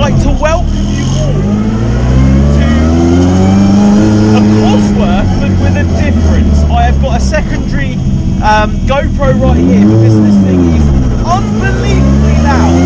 like to welcome you all to a Cosworth, but with a difference. I have got a secondary GoPro right here because this thing is unbelievably loud.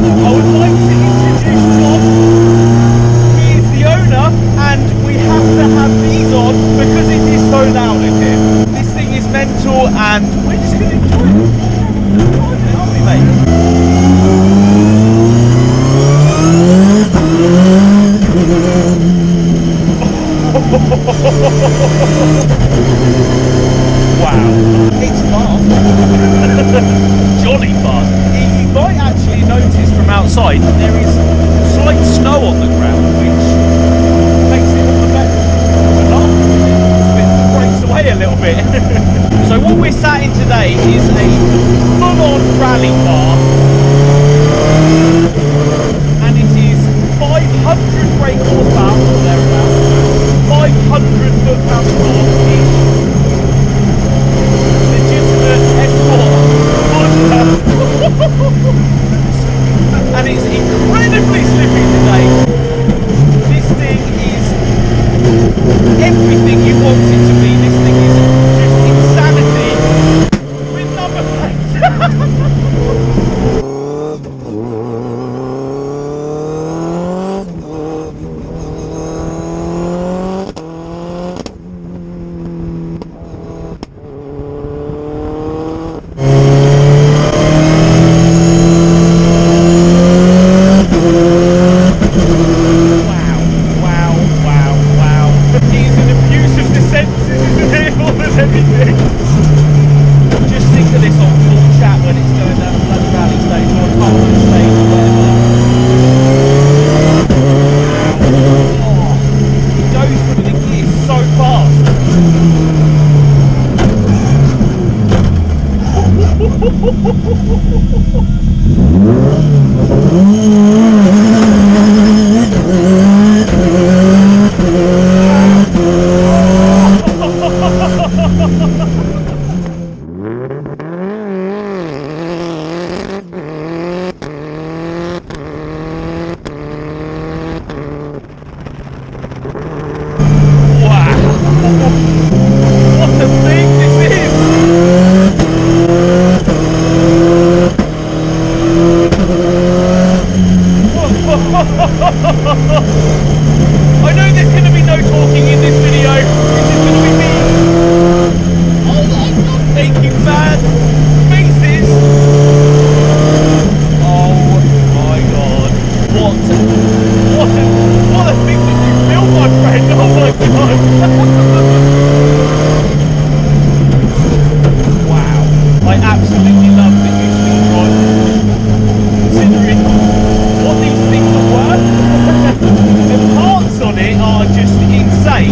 I would like to introduce John. He is the owner, and we have to have these on because it is so loud in here. This thing is mental, and we're just going to enjoy it. Aren't we, mate? Wow, it's fast. Jolly fast. You might actually notice from outside that there is slight snow on the ground, which makes it all the better. It breaks away a little bit. So what we're sat in today is a full-on rally car, and it is 500 brake horsepower or thereabouts, 500 foot-pound torque-ish, legitimate Escort Cosworth, and it's incredibly slippy today. This thing is everything you want it to be. This thing is just insanity with number plates. I know there's going to be no talking in this video. It's just going to be me. Oh my god, making bad faces. Oh my god. What a thing that you film, my friend. Oh my god. Wow. I absolutely love that you still drive. Considering what these things are worth. The parts on it are just insane.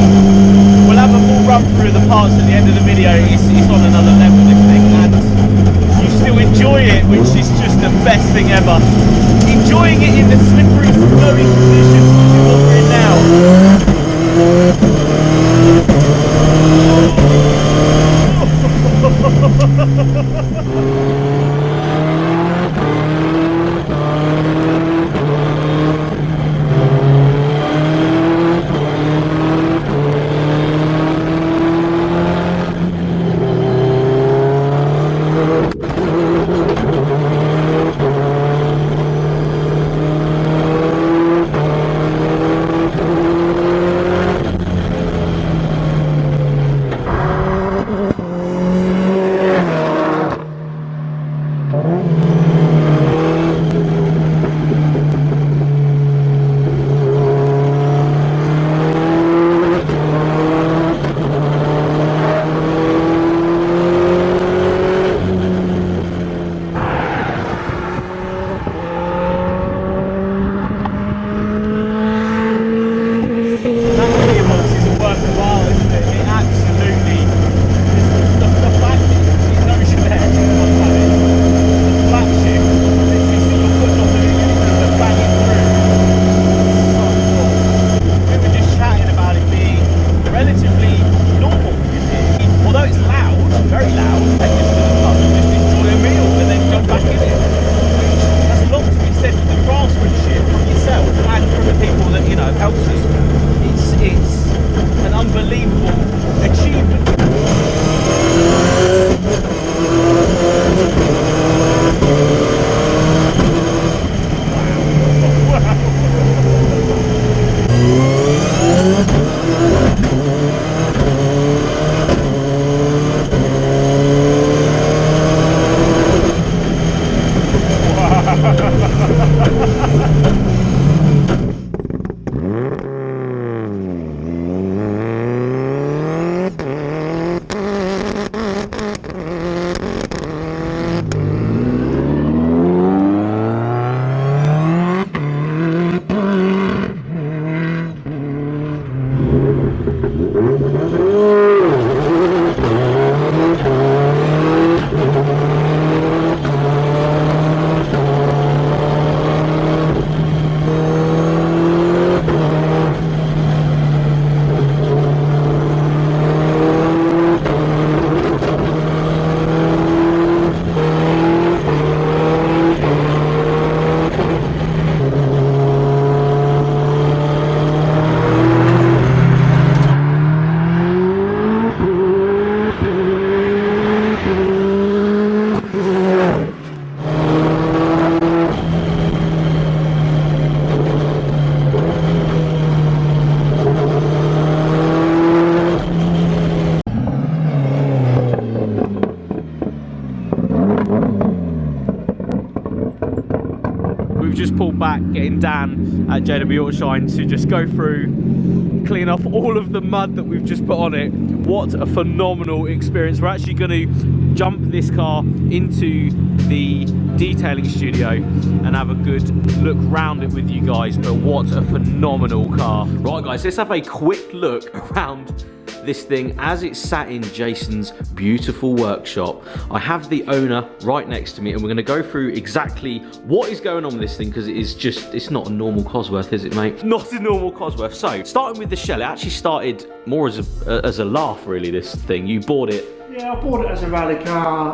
We'll have a full run through the parts at the end of the video. It's on another level, this thing, and you still enjoy it, which is just the best thing ever. Enjoying it in the slippery, snowy conditions, which is what we're in now. back, getting Dan at JW Autoshine to just go through, clean off all of the mud that we've just put on it. What a phenomenal experience. We're actually going to jump this car into the detailing studio and have a good look round it with you guys, but what a phenomenal car. Right guys, let's have a quick look around this thing as it's sat in Jason's beautiful workshop. I have the owner right next to me and we're going to go through exactly what is going on with this thing, because it is just, it's not a normal Cosworth, is it mate? Not a normal Cosworth. So starting with the shell, it actually started more as a laugh really, this thing. You bought it. Yeah, I bought it as a rally car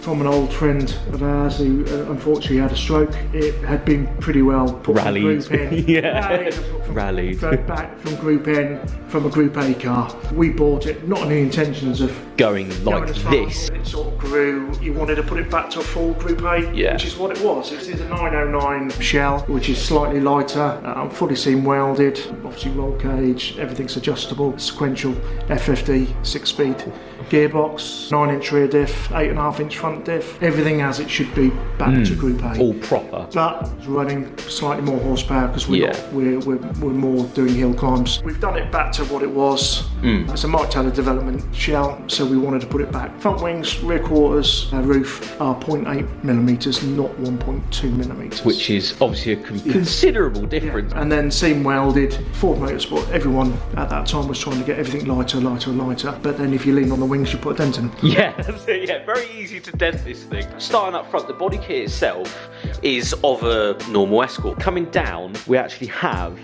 from an old friend of ours who unfortunately had a stroke. It had been pretty well put rallied. From Group N. Yeah, rallied. Back from Group N, from a Group A car. We bought it, not on the intentions of going like this. It sort of grew. You wanted to put it back to a full Group A, which is what it was. It is a 909 shell, which is slightly lighter, fully seam welded, obviously roll cage, everything's adjustable, sequential F50, 6-speed. Gearbox, 9-inch rear diff, 8.5-inch front diff, everything as it should be back to Group A. All proper. But it's running slightly more horsepower because we're more doing hill climbs. We've done it back to what it was. It's a Mike Taylor development shell, so we wanted to put it back. Front wings, rear quarters, roof are 0.8 millimeters, not 1.2 millimeters. Which is obviously a considerable difference. Yeah. And then seam welded, Ford Motorsport, everyone at that time was trying to get everything lighter, lighter, lighter. But then if you lean on the wings, you put a dent in them. Yeah, that's it. Yeah, very easy to dent this thing. Starting up front, the body kit itself is of a normal Escort. Coming down, we actually have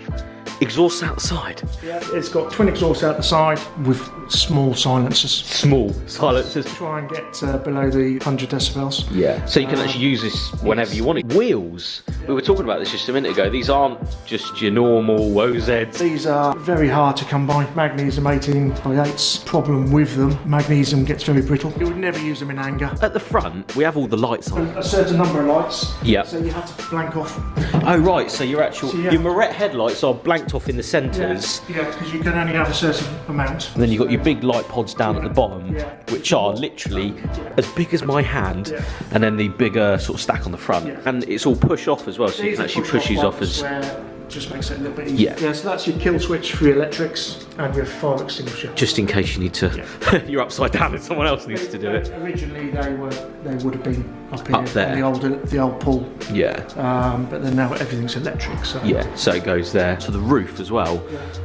exhaust out the side. Yeah, it's got twin exhausts out the side with small silencers. Small silencers. Try and get below the 100 decibels. Yeah. So you can actually use this whenever you want it. Wheels. We were talking about this just a minute ago. These aren't just your normal OZs. These are very hard to come by. Magnesium 18x8's problem with them. Magnesium gets very brittle. You would never use them in anger. At the front, we have all the lights on. A certain number of lights. Yeah. So you have to blank off. Oh right. So your actual your Moret headlights are blanked off in the centres. Yeah, because you can only have a certain amount. And then you've got your big light pods down at the bottom, which are literally as big as my hand, and then the bigger sort of stack on the front. And it's all push off as well, so you can actually push these off as... Just makes it a little bit easier. Yeah, so that's your kill switch for your electrics and your fire extinguisher. Just in case you need to, you're upside down and someone else needs to do it. Originally they would have been up here, up there, the old pool. Yeah. But then now everything's electric. So yeah, so it goes there. So the roof as well.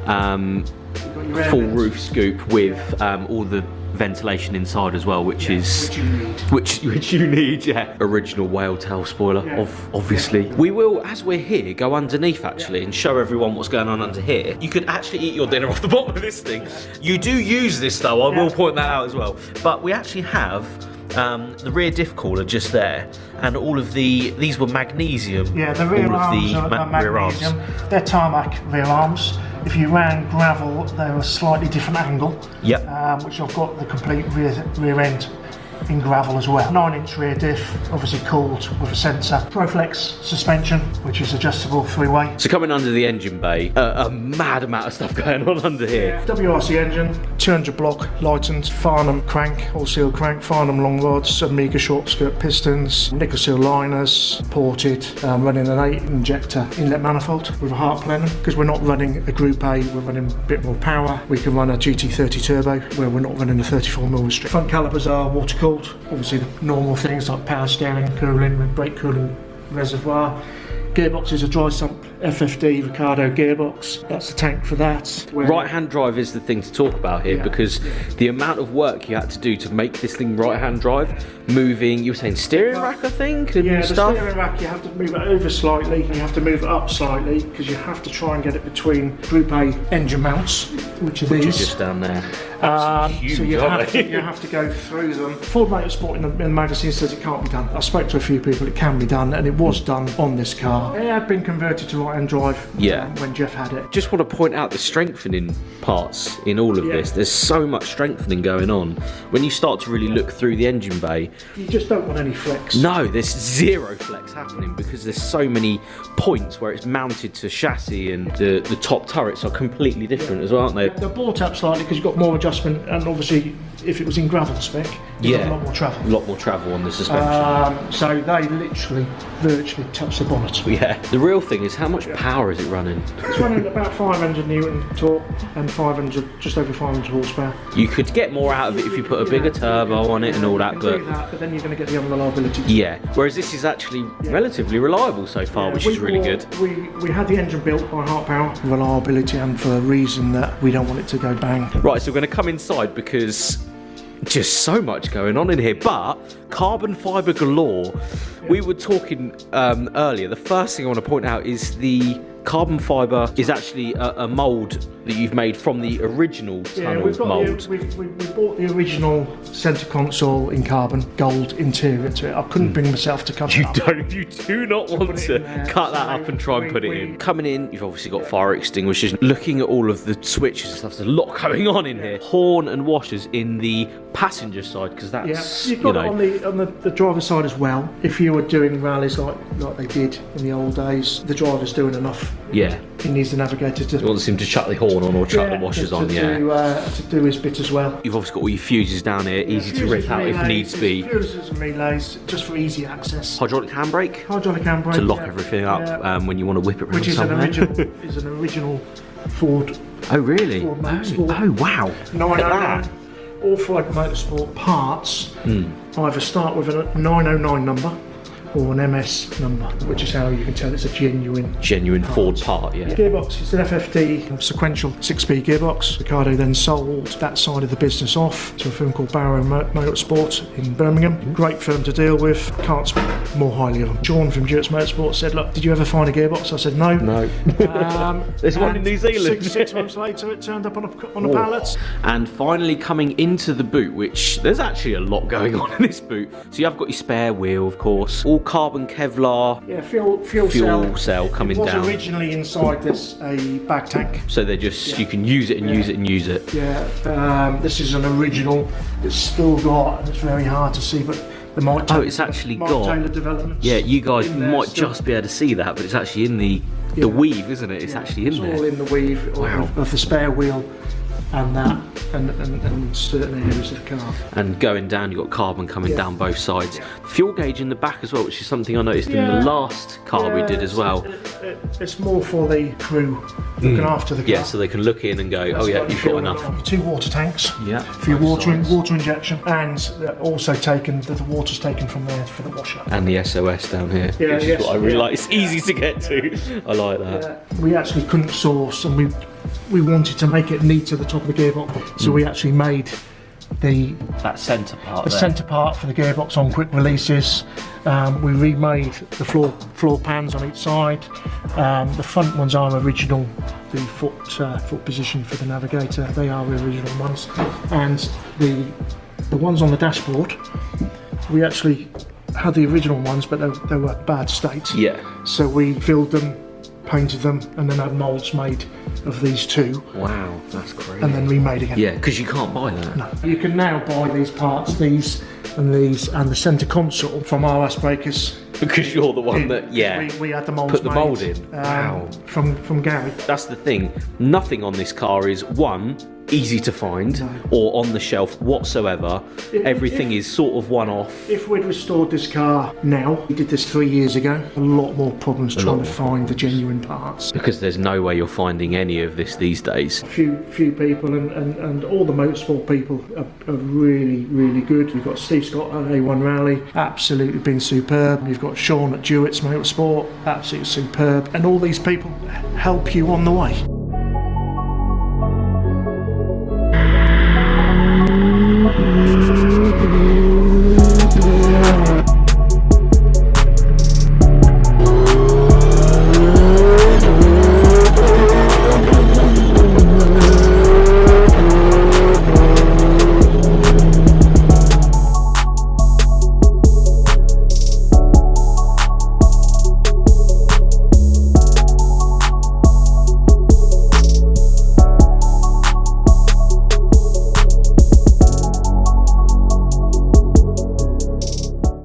Full roof scoop with all the ventilation inside as well, which you need. Yeah, original whale tail spoiler, obviously. We will, as we're here, go underneath actually and show everyone what's going on under here. You could actually eat your dinner off the bottom of this thing. You do use this though, I will point that out as well. But we actually have the rear diff cooler just there, and all of these were magnesium. Yeah, the rear arms are magnesium. They're tarmac rear arms. If you ran gravel, they're a slightly different angle. Yep. Which I've got the complete rear end in gravel as well. 9-inch rear diff, obviously cooled with a sensor. Proflex suspension, which is adjustable 3-way. So coming under the engine bay, a mad amount of stuff going on under here. Yeah. WRC engine, 200 block, lightened, Farnham crank, all seal crank, Farnham long rods, Amiga short skirt pistons, nickel seal liners, ported, running an 8 injector inlet manifold with a heart plenum. Because we're not running a Group A, we're running a bit more power. We can run a GT30 turbo where we're not running a 34mm restrict. Front calipers are water cooled. Obviously the normal things like power steering, cooling, brake cooling reservoir. Gearbox is a dry sump F50 Ricardo gearbox. That's the tank for that. Right hand drive is the thing to talk about here, because the amount of work you had to do to make this thing right hand drive, moving, you were saying steering rack I think, and stuff? The steering rack, you have to move it over slightly, you have to move it up slightly, because you have to try and get it between Group A engine mounts, which are these. Just down there. Huge, so you have to go through them. Ford Motorsport in the magazine says it can't be done. I spoke to a few people, it can be done, and it was done on this car. It had been converted to right-hand drive when Jeff had it. Just want to point out the strengthening parts in all of this. There's so much strengthening going on. When you start to really look through the engine bay, you just don't want any flex. No, there's zero flex happening, because there's so many points where it's mounted to chassis, and the top turrets are completely different as well, aren't they? They're brought up slightly because you've got more adjustment, and obviously if it was in gravel spec, you've got a lot more travel. A lot more travel on the suspension. So they literally, virtually touch the bonnet. Yeah. The real thing is, how much power is it running? It's running about 500 Newton torque and 500, just over 500 horsepower. You could get more out of it if you put a bigger turbo on it and all that, but then you're going to get the unreliability. Yeah. Whereas this is actually relatively reliable so far, which is really good. We had the engine built by Heart Power, reliability, and for a reason that we don't want it to go bang. Right, so we're going to come inside because just so much going on in here, but carbon fibre galore. We were talking earlier, the first thing I want to point out is the carbon fibre is actually a mould that you've made from the original tunnel mould. We bought the original centre console in carbon, gold interior to it. I couldn't bring myself to cut it up. You do not want to cut that up and try and put it in. Coming in, you've obviously got fire extinguishers. Looking at all of the switches and stuff, there's a lot going on in here. Horn and washers in the passenger side, because that's, you've got it on the driver's side as well. If you were doing rallies like they did in the old days, the driver's doing enough. Yeah. He needs the navigator to... He wants him to chuck the horn on or chuck the washers on, to do his bit as well. You've obviously got all your fuses down here, easy to rip out if needs be. Fuses and relays, just for easy access. Hydraulic handbrake? Hydraulic handbrake. To lock everything up when you want to whip it around Which is somewhere. is an original Ford. Oh, really? Ford Motorsport. Oh, wow. Look at that. All Ford Motorsport parts either start with a 909 number or an MS number, which is how you can tell it's a genuine Ford part, yeah. The gearbox is an FFD sequential 6-speed gearbox. Ricardo then sold that side of the business off to a firm called Barrow Motorsport in Birmingham. Great firm to deal with, can't speak more highly of them. Sean from Durett's Motorsport said, look, did you ever find a gearbox? I said, no. No. There's one in New Zealand. Six months later, it turned up on a pallet. And finally coming into the boot, which there's actually a lot going on in this boot. So you have got your spare wheel, of course, all carbon Kevlar. Yeah, fuel cell coming down. It was originally inside this a bag tank. So they're just, you can use it and use it and use it. Yeah, this is an original. It's still got, and it's very hard to see, but the Mike Taylor, it's actually Mike got Taylor developments. Yeah, you guys might just be able to see that, but it's actually in the weave, isn't it? It's actually in there. It's all in the weave of the spare wheel and that, and certain areas of the car. And going down, you've got carbon coming down both sides. Fuel gauge in the back as well, which is something I noticed in the last car we did as well. It's more for the crew looking after the car. Yeah, so they can look in and go, oh yeah, you've got enough. 2 water tanks. Yeah. For your water injection, and also the water's taken from there for the washer. And the SOS down here, which is what I really like. It's easy to get to. I like that. We actually couldn't source, and we wanted to make it neat to the top of the gearbox, so we actually made that centre part. The centre part for the gearbox on quick releases. We remade the floor pans on each side. The front ones are original. The foot position for the navigator, they are the original ones, and the ones on the dashboard, we actually had the original ones, but they were bad state. Yeah. So we filled them, painted them, and then had moulds made of these two. Wow, that's crazy. And then remade again. Yeah, because you can't buy that. No. You can now buy these parts, these and the centre console from RS Breakers. Because you're the one that, we had the moulds put the mould in. Wow. From Gary. That's the thing. Nothing on this car is, one, easy to find or on the shelf whatsoever. Everything is sort of one-off. If we'd restored this car now, we did this 3 years ago, a lot more problems trying to find the genuine parts. Because there's no way you're finding any of this these days. A few people and all the motorsport people are really, really good. We've got Steve Scott at A1 Rally, absolutely been superb. You've got Sean at Durett's Motorsport, absolutely superb. And all these people help you on the way.